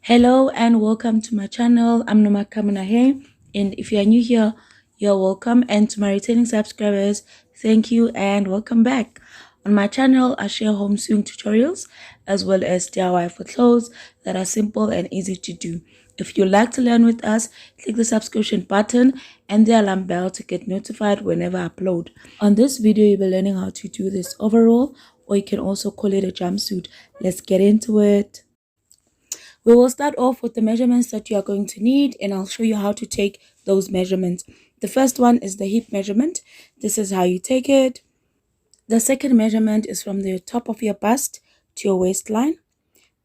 Hello and welcome to my channel. I'm Noma Kamuna here, and if you are new here, you're welcome. And to my returning subscribers, thank you and welcome back. On my channel, I share home sewing tutorials as well as DIY for clothes that are simple and easy to do. If you'd like to learn with us, click the subscription button and the alarm bell to get notified whenever I upload. On this video, you'll be learning how to do this overall, or you can also call it a jumpsuit. Let's get into it. We will start off with the measurements that you are going to need, and I'll show you how to take those measurements. The first one is the hip measurement. This is how you take it. The second measurement is from the top of your bust to your waistline.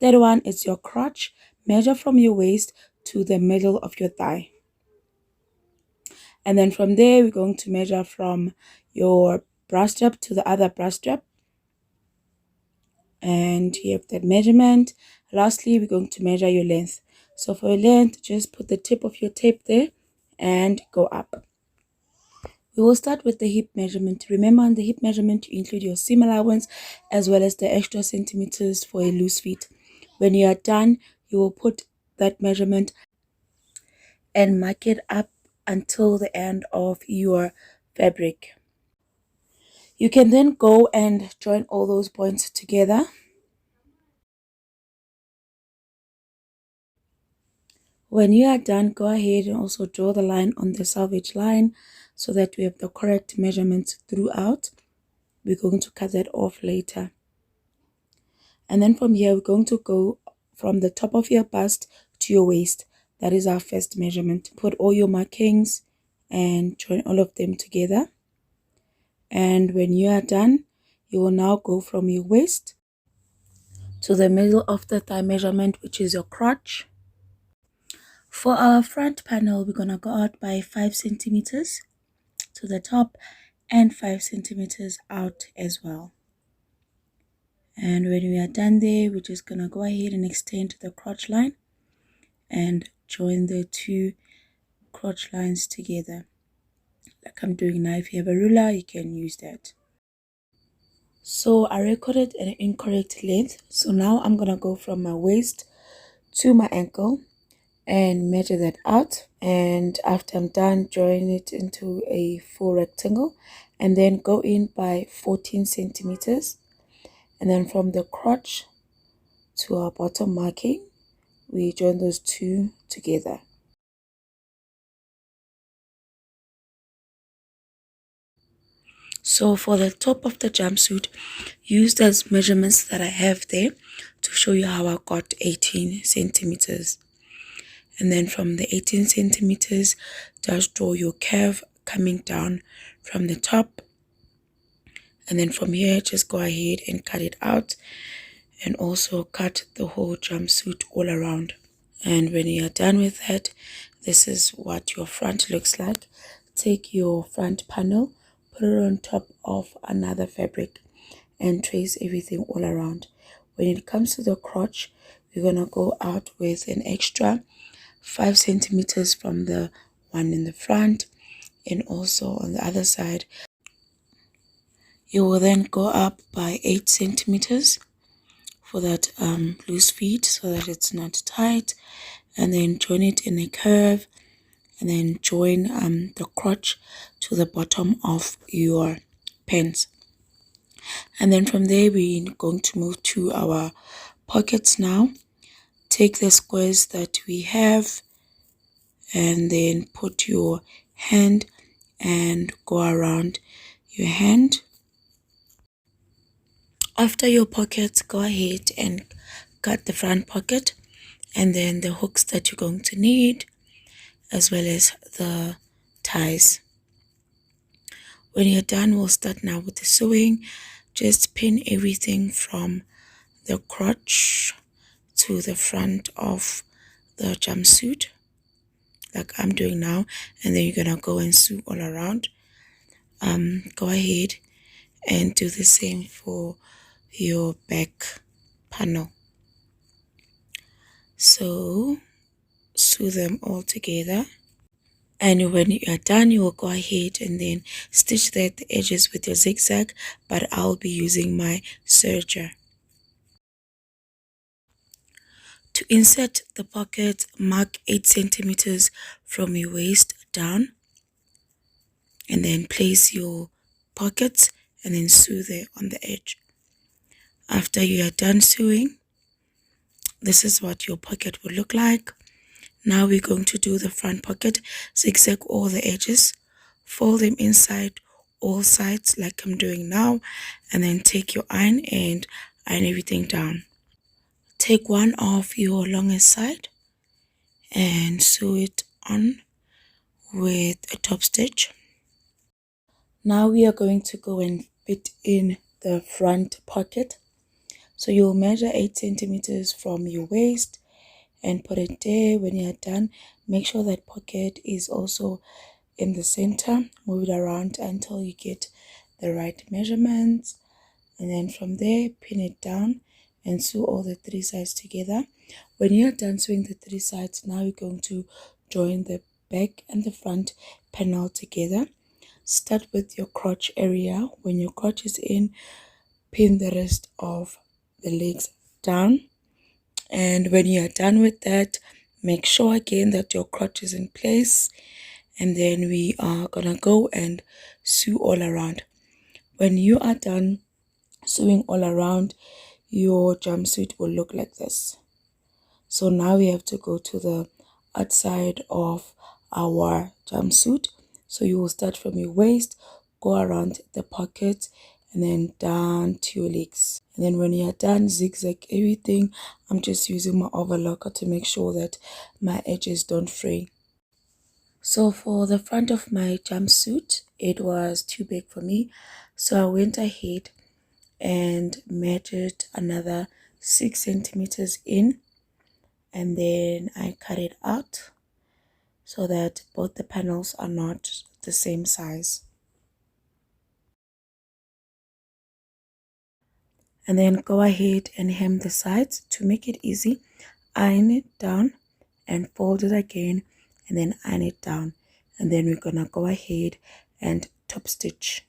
Third one is your crotch. Measure from your waist to the middle of your thigh. And then from there, we're going to measure from your bra strap to the other bra strap. And you have that measurement. Lastly, we're going to measure your length. So for your length, just put the tip of your tape there and go up. We will start with the hip measurement. Remember, on the hip measurement, you include your seam allowance as well as the extra centimeters for a loose fit. When you are done, you will put that measurement and mark it up until the end of your fabric. You can then go and join all those points together. When you are done, go ahead and also draw the line on the selvage line so that we have the correct measurements throughout. We're going to cut that off later. And then from here, we're going to go from the top of your bust to your waist. That is our first measurement. Put all your markings and join all of them together. And when you are done, you will now go from your waist to the middle of the thigh measurement, which is your crotch. For our front panel, we're going to go out by 5 centimeters to the top and 5 centimeters out as well. And when we are done there, we're just going to go ahead and extend the crotch line and join the two crotch lines together. Like I'm doing now. If you have a ruler, you can use that. So I recorded an incorrect length. So now I'm going to go from my waist to my ankle and measure that out. And after I'm done, join it into a full rectangle and then go in by 14 centimeters. And then from the crotch to our bottom marking, we join those two together. So for the top of the jumpsuit, use those measurements that I have there to show you how I got 18 centimeters. And then from the 18 centimeters, just draw your curve coming down from the top. And then from here, just go ahead and cut it out and also cut the whole jumpsuit all around. And when you are done with that, this is what your front looks like. Take your front panel, put it on top of another fabric and trace everything all around. When it comes to the crotch, we're going to go out with an extra 5 centimeters from the one in the front and also on the other side. You will then go up by 8 centimeters for that loose fit so that it's not tight, and then join it in a curve and then join the crotch to the bottom of your pants. And then from there, we're going to move to our pockets now. Take the squares that we have and then put your hand and go around your hand. After your pockets, go ahead and cut the front pocket and then the hooks that you're going to need as well as the ties. When you're done, we'll start now with the sewing. Just pin everything from the crotch to the front of the jumpsuit like I'm doing now, and then you're gonna go and sew all around. Go ahead and do the same for your back panel. So sew them all together, and when you are done, you will go ahead and then stitch the edges with your zigzag, but I'll be using my serger. To insert the pocket, mark 8 centimeters from your waist down, and then place your pockets and then sew there on the edge. After you are done sewing, this is what your pocket will look like. Now we're going to do the front pocket. Zigzag all the edges, fold them inside all sides like I'm doing now, and then take your iron and iron everything down. Take one of your longest side and sew it on with a top stitch. Now we are going to go and fit in the front pocket. So you'll measure 8 centimeters from your waist and put it there. When you're done, make sure that pocket is also in the center. Move it around until you get the right measurements, and then from there pin it down and sew all the 3 sides together. When you're done sewing the 3 sides, now you're going to join the back and the front panel together. Start with your crotch area. When your crotch is in, pin the rest of the legs down, and when you are done with that, make sure again that your crotch is in place, and then we are gonna go and sew all around. When you are done sewing all around, your jumpsuit will look like this. So now we have to go to the outside of our jumpsuit. So you will start from your waist, go around the pocket, and then down to your legs. And then when you're done, zigzag everything. I'm just using my overlocker to make sure that my edges don't fray. So for the front of my jumpsuit, it was too big for me, so I went ahead and measured another 6 centimeters in, and then I cut it out so that both the panels are not the same size. And then go ahead and hem the sides. To make it easy, iron it down and fold it again, and then iron it down, and then we're gonna go ahead and top stitch.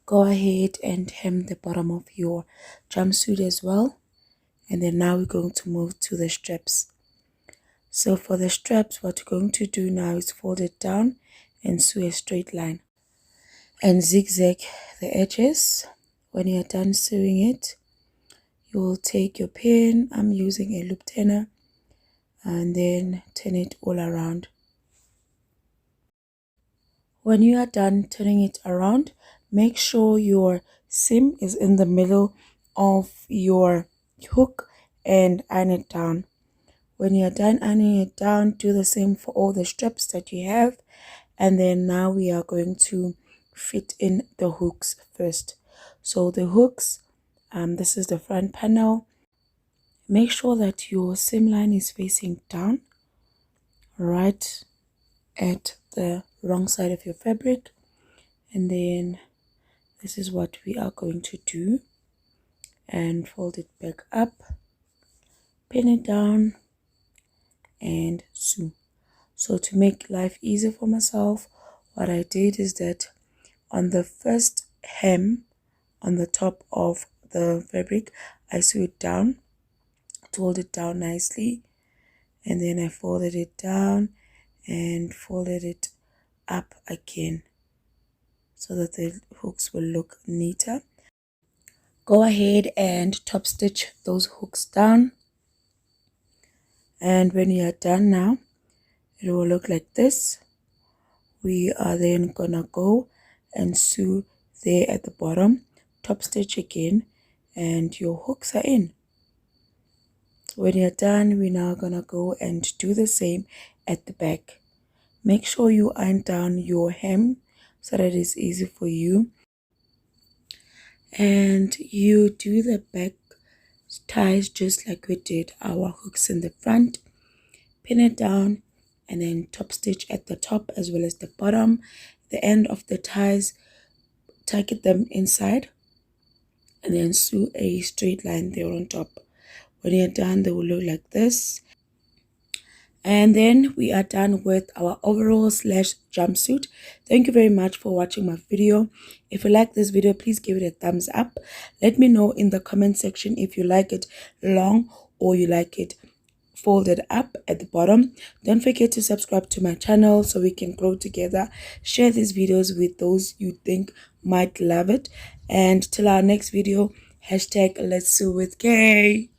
Go ahead and hem the bottom of your jumpsuit as well, and then now we're going to move to the straps. So for the straps, what we're going to do now is fold it down and sew a straight line and zigzag the edges. When you're done sewing it, you will take your pin, I'm using a loop turner, and then turn it all around. When you are done turning it around, make sure your seam is in the middle of your hook and iron it down. When you're done ironing it down, do the same for all the straps that you have. And then now we are going to fit in the hooks first. So the hooks, this is the front panel. Make sure that your seam line is facing down, right at the wrong side of your fabric. And then this is what we are going to do, and fold it back up, pin it down, and sew. So to make life easier for myself, what I did is that on the first hem on the top of the fabric, I sewed it down, fold it down nicely, and then I folded it down and folded it up again so that the hooks will look neater. Go ahead and top stitch those hooks down, and when you are done now, it will look like this. We are then gonna go and sew there at the bottom, top stitch again, and your hooks are in. When you're done, we're now gonna go and do the same at the back. Make sure you iron down your hem so that it is easy for you, and you do the back ties just like we did our hooks in the front. Pin it down and then top stitch at the top as well as the bottom. The end of the ties, tuck them inside and then sew a straight line there on top. When you're done, they will look like this. And then we are done with our overall slash jumpsuit. Thank you very much for watching my video. If you like this video, please give it a thumbs up. Let me know in the comment section if you like it long or you like it folded up at the bottom. Don't forget to subscribe to my channel so we can grow together. Share these videos with those you think might love it. And till our next video, hashtag let's sew with Kay.